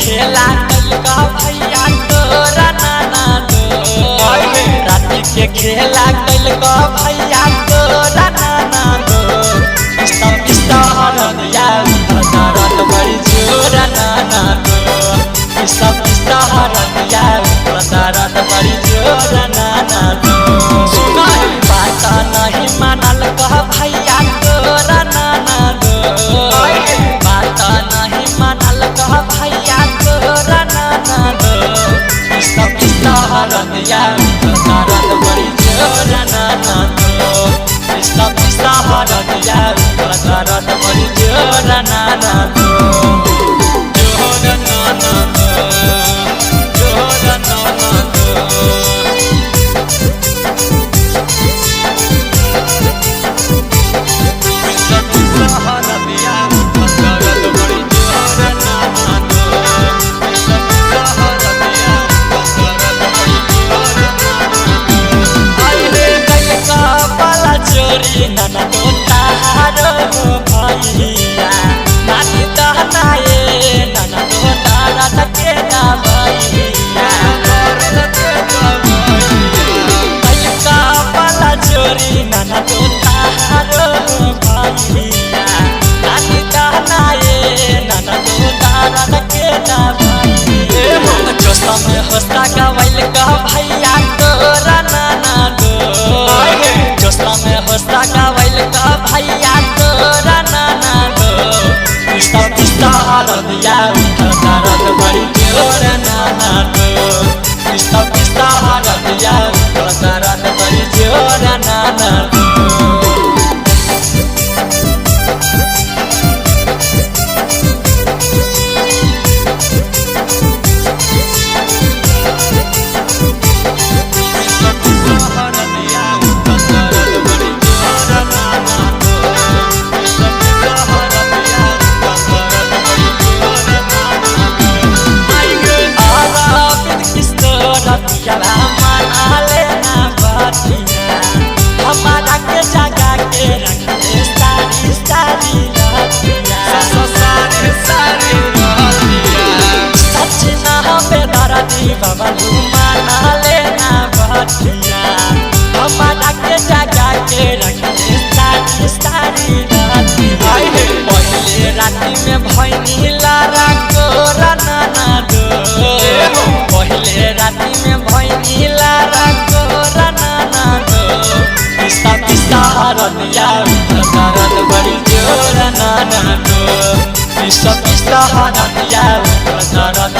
खेला कल का भैया तोरा नाना दो राती के खेला कल का भैया तोरा नाना दो सब हरदिया दर्द बड़ी जोर नाना दो सब हरदिया दर्द बड़ी जोर नाना दो सुना बात नहीं मानल कह भैया तोरा नाना दो बात नहीं मानल कह भैया तोरा नाना दो सब हरदिया दर्द बड़ी जोर नाना दो सब हरदिया दर्द बड़ी जोर नाना दो जोर नाना दो जोर नाना दो नाना तो तारो भैया नानी दहनाए नाना तो तारा तके ना भैया का वाला चोरी नाना तो तारो भैया नानी दहनाए नाना तो तारा तके ना भैया जोसा में हंसता गवैल का भैया तोरा नाना दो जोसा में हंसता गवैल का भैया तोरा नाना दो सब हरदिया दर्द बड़ी जोर नाना दो सब हरदिया दर्द बड़ी जोर नाना दो हमारा के जगा के रखे सारी सारी सच ना बेदर्दी बबलू माना लेना बतिया हमारा के जगा के रखे सारी सारी पहले राती में भैनी लारा कोरा नाना दो पहले राती में भैनी लारा कोरा नाना दो सब हरदिया दर्द बड़ी जोर नाना दो सब हरदिया दर्द